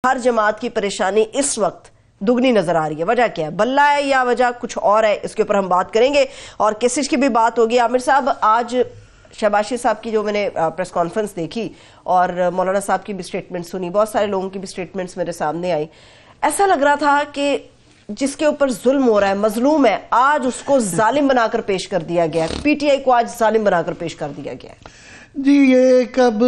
ہر جماعت کی پریشانی اس وقت دگنی نظر آ رہی ہے. وجہ کیا ہے؟ بلہ ہے یا وجہ کچھ اور ہے؟ اس کے اوپر ہم بات کریں گے اور کیسز کی بھی بات ہوگی. عامر صاحب، آج شہباز صاحب کی جو میں نے پریس کانفرنس دیکھی اور مولانا صاحب کی بھی سٹیٹمنٹ سنی، بہت سارے لوگوں کی بھی سٹیٹمنٹس میرے سامنے آئی. ایسا لگ رہا تھا کہ جس کے اوپر ظلم ہو رہا ہے، مظلوم ہے، آج اس کو ظالم بنا کر پیش کر دیا گیا ہے. پی ٹی آئی کو آج ظالم بنا کر پیش کر دیا گیا ہے. جی، یہ ایک اب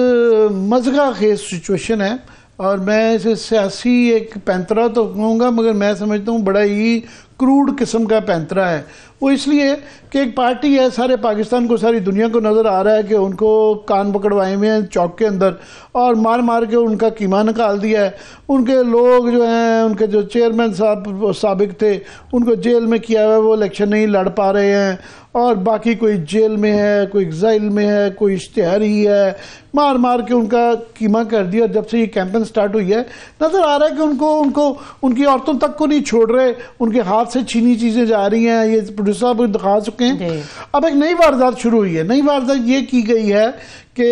مضحکہ خیز سچویشن ہے اور میں اسے سیاسی ایک پینترا تو کہوں گا، مگر میں سمجھتا ہوں بڑا ہی کروڈ قسم کا پینترا ہے. وہ اس لیے کہ ایک پارٹی ہے، سارے پاکستان کو، ساری دنیا کو نظر آ رہا ہے کہ ان کو کان پکڑوائے ہوئے ہیں چوک کے اندر اور مار مار کے ان کا قیمہ نکال دیا ہے. ان کے لوگ جو ہیں، ان کے جو چیئرمین صاحب سابق تھے، ان کو جیل میں کیا ہوا ہے، وہ الیکشن نہیں لڑ پا رہے ہیں اور باقی کوئی جیل میں ہے، کوئی ایگزائل میں ہے، کوئی اشتہاری ہے، مار مار کے ان کا قیمہ کر دیا. جب سے یہ کیمپین سٹارٹ ہوئی ہے، نظر آ رہا ہے کہ ان کی عورتوں تک کو نہیں چھوڑ رہے، ان کے ہاتھ سے چھینی چیزیں جا رہی ہیں. یہ پروڈیوسر صاحب دکھا چکے ہیں. اب ایک نئی واردات شروع ہوئی ہے. نئی واردات یہ کی گئی ہے کہ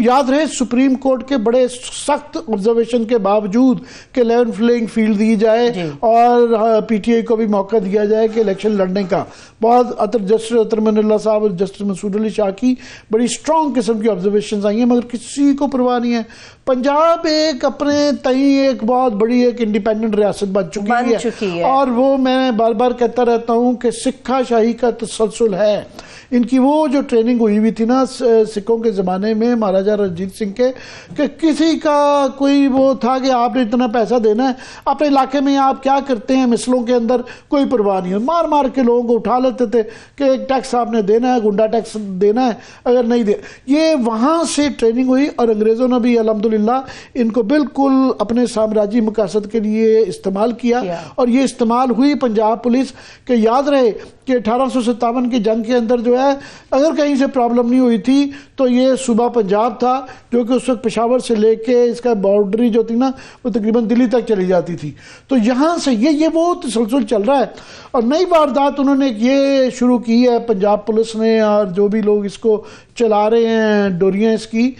یاد رہے سپریم کورٹ کے بڑے سخت آبزرویشن کے باوجود کہ لیون پلینگ فیلڈ دی جائے اور پی ٹی آئی کو بھی موقع دیا جائے کہ الیکشن لڑنے کا. بہت جسٹس عطر من اللہ صاحب اور جسٹس مسعود علی شاہ کی بڑی اسٹرانگ قسم کی آبزرویشنز آئی ہیں، مگر کسی کو پرواہ نہیں ہے. پنجاب ایک اپنے تئیں ایک بہت بڑی ایک انڈیپینڈنٹ ریاست بن چکی ہے اور وہ میں بار بار کہتا رہتا ہوں کہ سکھا شاہی کا تسلسل ہے. ان کی وہ جو ٹریننگ ہوئی ہوئی تھی نا سکھوں کے زمانے میں مہاراجہ رنجیت سنگھ کے، کہ کسی کا کوئی وہ تھا کہ آپ نے اتنا پیسہ دینا ہے، اپنے علاقے میں آپ کیا کرتے ہیں مسلوں کے اندر کوئی پرواہ نہیں ہے. مار مار کے لوگوں کو اٹھا لیتے تھے کہ ایک ٹیکس آپ نے دینا ہے، گنڈا ٹیکس دینا ہے، اگر نہیں دے. یہ وہاں سے ٹریننگ ہوئی اور انگریزوں نے بھی الحمدللہ ان کو بالکل اپنے سامراجی مقاصد کے لیے استعمال کیا اور یہ استعمال ہوئی پنجاب پولیس. کہ یاد رہے کہ 1857 کی جنگ کے اندر جو ہے اگر کہیں سے پرابلم نہیں ہوئی تھی تو یہ صوبہ پنجاب تھا، جو کہ اس وقت پشاور سے لے کے اس کا باؤنڈری جو تھی نا وہ تقریباً دلی تک چلی جاتی تھی. تو یہاں سے یہ وہ تسلسل چل رہا ہے. اور نئی واردات انہوں نے یہ شروع کی ہے پنجاب پولیس نے اور جو بھی لوگ اس کو چلا رہے ہیں ڈوریاں اس کی،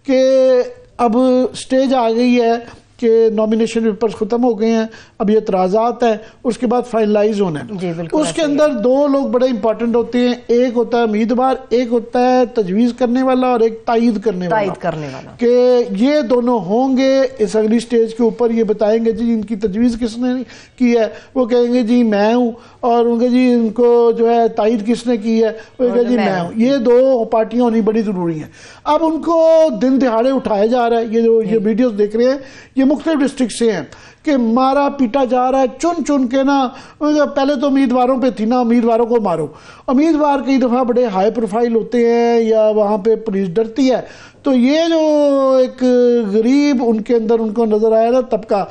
کہ اب سٹیج آ گئی ہے کہ نومینیشن پیپرز ختم ہو گئے ہیں، اب یہ اعتراضات ہیں، اس کے بعد فائنلائز ہونا ہے. اس کے اندر دو لوگ بڑے امپورٹنٹ ہوتے ہیں، ایک ہوتا ہے امیدوار، ایک ہوتا ہے تجویز کرنے والا اور ایک تائید کرنے والا. کہ یہ دونوں ہوں گے اس اگلی سٹیج کے اوپر، یہ بتائیں گے جی ان کی تجویز کس نے کی ہے، وہ کہیں گے جی میں ہوں، اور ان کے جی ان کو جو ہے تائید کس نے کی ہے، وہ کہیں گے جی میں ہوں. یہ دو پارٹیاں ہونی بڑی ضروری ہیں. اب ان کو دن دہاڑے اٹھایا جا رہا ہے. یہ جو یہ ویڈیوز دیکھ رہے ہیں یہ مختلف ڈسٹرکٹ سے ہیں کہ مارا پیٹا جا رہا ہے چن چن کے نا. پہلے تو امیدواروں پہ تھی نا، امیدواروں کو مارو. امیدوار کئی دفعہ بڑے ہائی پروفائل ہوتے ہیں یا وہاں پہ پولیس ڈرتی ہے. تو یہ جو ایک غریب ان کے اندر ان کو نظر آیا نا طبقہ،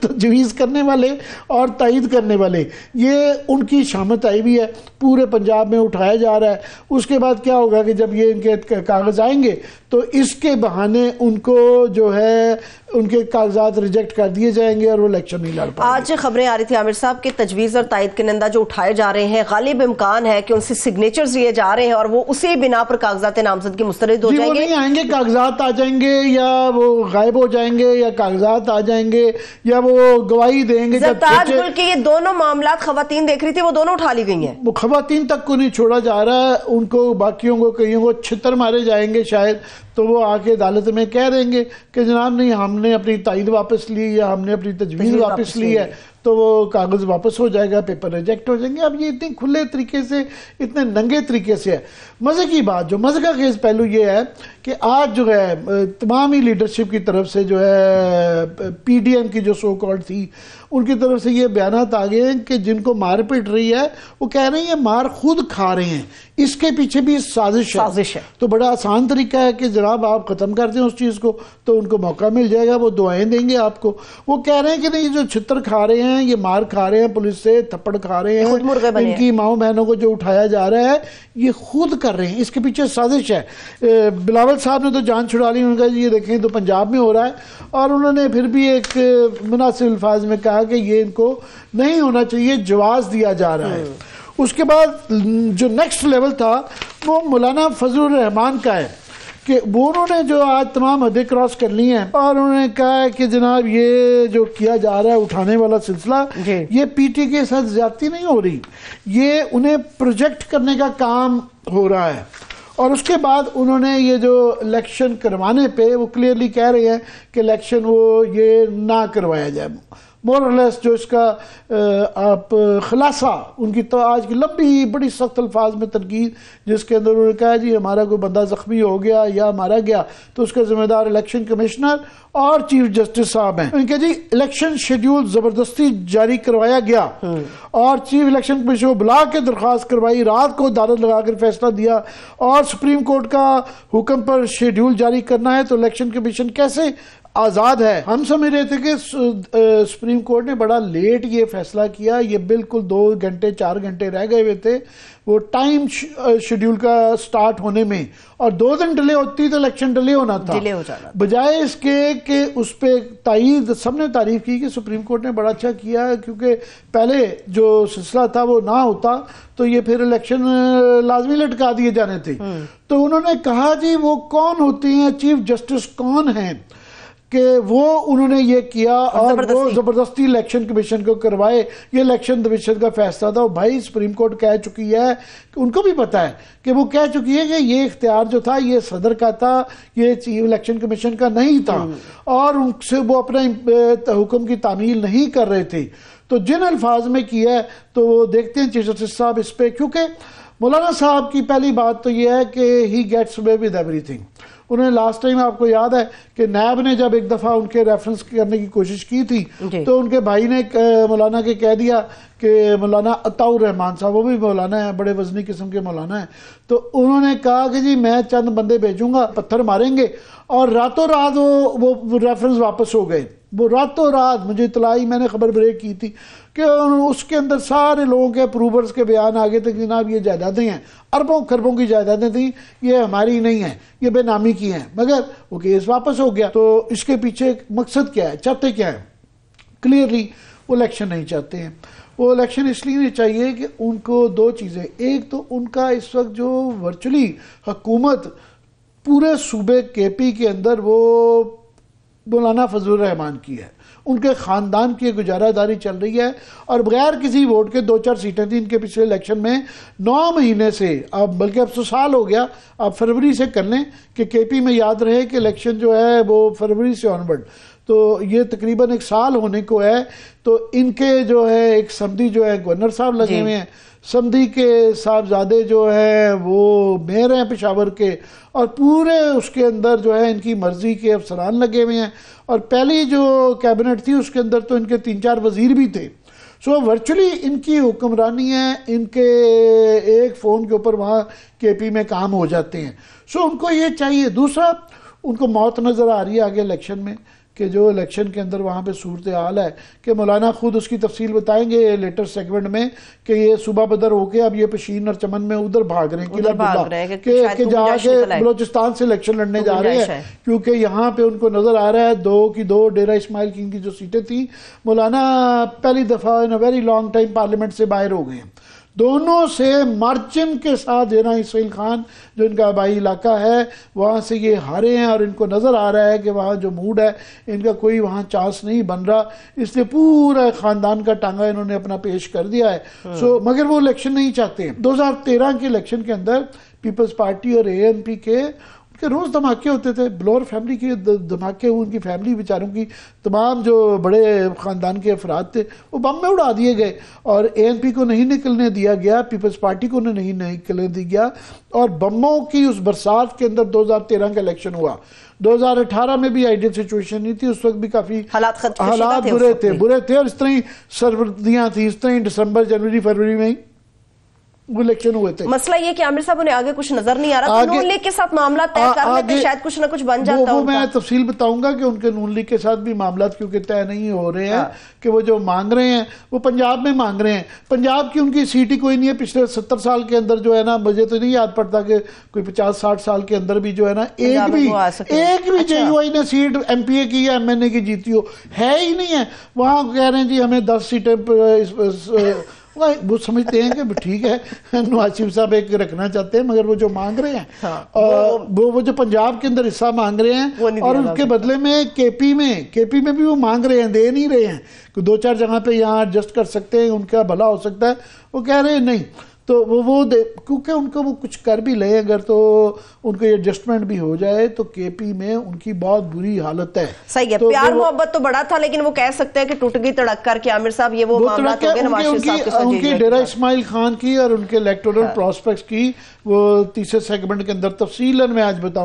تجویز کرنے والے اور تائید کرنے والے، یہ ان کی شامت آئی بھی ہے، پورے پنجاب میں اٹھایا جا رہا ہے. اس کے بعد کیا ہوگا کہ جب یہ ان کے کاغذ آئیں گے تو اس کے بہانے ان کو جو ہے ان کے کاغذات ریجیکٹ کر دیے جائیں گے اور وہ الیکشن نہیں لڑ پائیں گے. آج خبریں آ رہی تھی عامر صاحب کہ تجویز اور تائید کنندہ جو اٹھائے جا رہے ہیں، غالب امکان ہے کہ ان سے سگنیچرز لیے جا رہے ہیں اور وہ اسی بنا پر کاغذات نامزدگی مسترد ہو جائیں گے. وہ نہیں آئیں گے، کاغذات آ جائیں گے یا وہ غائب ہو جائیں گے یا کاغذات آ جائیں گے یا وہ گواہی دیں گے. زرتاج گل کے یہ دونوں معاملات خواتین دیکھ رہی تھی، وہ دونوں اٹھا لی گئی ہیں. وہ خواتین تک کو نہیں چھوڑا جا رہا ہے، ان کو باقیوں کو کئیوں کو چھتر مارے جائیں گے شاید. تو وہ آ کے عدالت میں کہہ دیں گے کہ جناب نہیں، ہم نے اپنی تائید واپس لی یا ہم نے اپنی تجویز واپس لی ہے، تو وہ کاغذ واپس ہو جائے گا، پیپر ریجیکٹ ہو جائیں گے. اب یہ اتنے کھلے طریقے سے، اتنے ننگے طریقے سے ہے. مزے کی بات، جو مزے کا خیز پہلو یہ ہے کہ آج جو ہے تمام ہی لیڈرشپ کی طرف سے جو ہے پی ڈی ایم کی جو سو کالڈ تھی ان کی طرف سے یہ بیانات آ گئے ہیں کہ جن کو مار پٹ رہی ہے وہ کہہ رہے ہیں یہ مار خود کھا رہے ہیں، اس کے پیچھے بھی سازش ہے. تو بڑا آسان طریقہ ہے کہ جناب آپ ختم کر دیں اس چیز کو تو ان کو موقع مل جائے گا، وہ دعائیں دیں گے آپ کو. وہ کہہ رہے ہیں کہ نہیں، جو چھتر کھا رہے ہیں، یہ مار کھا رہے ہیں، پولیس سے تھپڑ کھا رہے ہیں، ان کی ماؤں بہنوں کو جو اٹھایا جا رہا ہے یہ خود کر رہے ہیں، اس کے پیچھے سازش ہے. بلاول صاحب نے تو جان چھڑا لی، انہوں نے کہا یہ دیکھیں تو پنجاب میں ہو رہا ہے، اور انہوں نے پھر بھی ایک مناسب الفاظ میں کہا کہ یہ ان کو نہیں ہونا چاہیے، جواز دیا جا رہا ہے. اس کے بعد جو نیکسٹ لیول تھا وہ مولانا فضل الرحمان کا ہے کہ وہ انہوں نے جو آج تمام حدیں کراس کر لی ہیں اور انہوں نے کہا ہے کہ جناب یہ جو کیا جا رہا ہے اٹھانے والا سلسلہ یہ پی ٹی کے ساتھ زیادتی نہیں ہو رہی, یہ انہیں پروجیکٹ کرنے کا کام ہو رہا ہے. اور اس کے بعد انہوں نے یہ جو الیکشن کروانے پہ وہ کلیئرلی کہہ رہے ہیں کہ الیکشن وہ یہ نہ کروایا جائے. مور اور لیس جو اس کا آپ خلاصہ ان کی تو آج کی لمبی بڑی سخت الفاظ میں تنقید جس کے اندر انہوں نے کہا جی ہمارا کوئی بندہ زخمی ہو گیا یا مارا گیا تو اس کا ذمہ دار الیکشن کمشنر اور چیف جسٹس صاحب ہیں. ان کے جی الیکشن شیڈیول زبردستی جاری کروایا گیا اور چیف الیکشن کمیشن کو بلا کے درخواست کروائی, رات کو عدالت لگا کر فیصلہ دیا اور سپریم کورٹ کا حکم پر شیڈیول جاری کرنا ہے تو الیکشن کمیشن کیسے آزاد ہے. ہم سمجھ رہے تھے کہ سپریم کورٹ نے بڑا لیٹ یہ فیصلہ کیا, یہ بالکل 2 گھنٹے 4 گھنٹے رہ گئے ہوئے تھے وہ ٹائم شیڈیول کا سٹارٹ ہونے میں, اور 2 دن ڈیلے ہوتی تو الیکشن ڈیلے ہونا تھا. بجائے اس کے کہ اس پہ تائید سب نے تعریف کی کہ سپریم کورٹ نے بڑا اچھا کیا کیونکہ پہلے جو سلسلہ تھا وہ نہ ہوتا تو یہ پھر الیکشن لازمی لٹکا دیے جانے تھے. تو انہوں نے کہا جی وہ کون ہوتے ہیں, چیف جسٹس کون ہیں, کہ وہ انہوں نے یہ کیا اور وہ زبردستی الیکشن کمیشن کو کروائے. یہ الیکشن کمیشن کا فیصلہ تھا. بھائی سپریم کورٹ کہہ چکی ہے, ان کو بھی پتا ہے کہ وہ کہہ چکی ہے کہ یہ اختیار جو تھا یہ صدر کا تھا, یہ چیف الیکشن کمیشن کا نہیں تھا, اور ان سے وہ اپنے حکم کی تعمیل نہیں کر رہے تھے. تو جن الفاظ میں کیا ہے تو وہ دیکھتے ہیں چیف جسٹس صاحب اس پہ, کیونکہ مولانا صاحب کی پہلی بات تو یہ ہے کہ he gets away with every thing. انہوں نے لاسٹ ٹائم آپ کو یاد ہے کہ نیب نے جب ایک دفعہ ان کے ریفرنس کرنے کی کوشش کی تھی تو ان کے بھائی نے مولانا کے کہہ دیا کہ مولانا عطاء الرحمان صاحب, وہ بھی مولانا ہیں, بڑے وزنی قسم کے مولانا ہیں, تو انہوں نے کہا کہ جی میں چند بندے بھیجوں گا پتھر ماریں گے, اور راتوں رات وہ ریفرنس واپس ہو گئے. وہ راتوں رات مجھے اطلاعی, میں نے خبر بریک کی تھی کہ اس کے اندر سارے لوگوں کے اپروورز کے بیان آگے تک جناب یہ جائیدادیں ہیں, اربوں خربوں کی جائیدادیں تھیں, یہ ہماری نہیں ہیں, یہ بے نامی کی ہیں, مگر وہ کیس واپس ہو گیا. تو اس کے پیچھے مقصد کیا ہے, چاہتے کیا ہے؟ کلیئرلی وہ الیکشن نہیں چاہتے ہیں. وہ الیکشن اس لیے نہیں چاہیے کہ ان کو 2 چیزیں, ایک تو ان کا اس وقت جو ورچولی حکومت پورے صوبے کے پی کے اندر وہ مولانا فضل الرحمان کی ہے, ان کے خاندان کی گزارہ داری چل رہی ہے, اور بغیر کسی ووٹ کے 2-4 سیٹیں تھیں ان کے پچھلے الیکشن میں 9 مہینے سے, اب بلکہ اب تو سال ہو گیا, آپ فروری سے کر لیں کہ کے پی میں یاد رہے کہ الیکشن جو ہے وہ فروری سے آنورڈ, تو یہ تقریباً 1 سال ہونے کو ہے. تو ان کے جو ہے ایک سمدھی جو ہے گورنر صاحب لگے ہوئے ہیں, سمدھی کے صاحبزادے جو ہیں وہ میئر ہیں پشاور کے, اور پورے اس کے اندر جو ہے ان کی مرضی کے افسران لگے ہوئے ہیں, اور پہلی جو کیبنٹ تھی اس کے اندر تو ان کے 3-4 وزیر بھی تھے. سو ورچولی ان کی حکمرانی ہے, ان کے ایک فون کے اوپر وہاں کے پی میں کام ہو جاتے ہیں. سو ان کو یہ چاہیے. دوسرا, ان کو موت نظر آ رہی ہے آگے الیکشن میں کہ جو الیکشن کے اندر وہاں پہ صورتحال ہے, کہ مولانا خود اس کی تفصیل بتائیں گے لیٹر سیگمنٹ میں, کہ یہ صوبہ بدر ہو کے اب یہ پشین اور چمن میں ادھر بھاگ رہے ہیں کہ جا کے بلوچستان سے الیکشن لڑنے جا رہے ہیں, کیونکہ یہاں پہ ان کو نظر آ رہا ہے 2 کی 2 ڈیرہ اسماعیل کی ان کی جو سیٹیں تھیں, مولانا پہلی دفعہ in very long time parliament سے باہر ہو گئے ہیں. دونوں سے مارجن کے ساتھ جناب اسماعیل خان جو ان کا آبائی علاقہ ہے وہاں سے یہ ہارے ہیں, اور ان کو نظر آ رہا ہے کہ وہاں جو موڈ ہے ان کا کوئی وہاں چانس نہیں بن رہا, اس لیے پورا خاندان کا ٹانگا انہوں نے اپنا پیش کر دیا ہے. سو مگر وہ الیکشن نہیں چاہتے ہیں. 2013 کے الیکشن کے اندر پیپلز پارٹی اور اے این پی کے روز دھماکے ہوتے تھے, بلور فیملی کے دھماکے ہوئے, ان کی فیملی بیچاروں کی تمام جو بڑے خاندان کے افراد تھے وہ بم میں اڑا دیے گئے, اور اے این پی کو نہیں نکلنے دیا گیا, پیپلز پارٹی کو نہیں نکلنے دیا گیا, اور بموں کی اس برسات کے اندر 2013 کا الیکشن ہوا. 2018 میں بھی آئیڈیل سچویشن نہیں تھی, اس وقت بھی کافی حالات برے تھے, اور اس طرح ہی سردیاں تھیں, اس طرح ہی دسمبر جنوری فروری میں وہ الیکشن ہوئے تھے. مسئلہ یہ کہ عامر صاحب انہیں آگے کچھ نظر نہیں آ رہا, نون لیگ کے ساتھ معاملہ طے کر لیتے شاید کچھ نہ کچھ بن جاتا. وہ میں تفصیل بتاؤں گا کہ ان کے نون لیگ کے ساتھ بھی معاملات کیونکہ طے نہیں ہو رہے ہیں, کہ وہ جو مانگ رہے ہیں وہ پنجاب میں مانگ رہے ہیں. پنجاب کی ان کی سیٹ ہی کوئی نہیں ہے. پچھلے 70 سال کے اندر جو ہے نا, مجھے تو نہیں یاد پڑتا کہ کوئی 50-60 سال کے اندر بھی جو ہے نا ایک بھی جے یو آئی نے سیٹ ایم پی اے کی یا ایم این اے کی جیتی ہو ہے ہی نہیں ہے. وہاں کہہ رہے ہیں جی ہمیں 10 سیٹیں وہ سمجھتے ہیں کہ ٹھیک ہے نواز شریف صاحب ایک رکھنا چاہتے ہیں مگر وہ جو مانگ رہے ہیں وہ جو پنجاب کے اندر حصہ مانگ رہے ہیں اور ان کے بدلے میں کے پی میں بھی وہ مانگ رہے ہیں, دے نہیں رہے ہیں کہ 2-4 جگہ پہ یہاں ایڈجسٹ کر سکتے ہیں, ان کا بھلا ہو سکتا ہے, وہ کہہ رہے ہیں نہیں. تو وہ کیونکہ ان کو وہ کچھ کر بھی لیں اگر تو ان کو ایڈجسٹمنٹ بھی ہو جائے تو کے پی میں ان کی بہت بری حالت ہے. صحیح ہے, پیار محبت تو بڑا تھا لیکن وہ کہہ سکتے ہیں کہ ٹوٹ گئی تڑک کر کے. عامر صاحب یہ وہ معاملات ہو گئے نواز شریف صاحب کے ساتھ ان کی ڈیرہ اسماعیل خان کی اور ان کے الیکٹورل پراسپیکٹس کی وہ تیسرے سیگمنٹ کے اندر تفصیلاً میں آج بتاؤں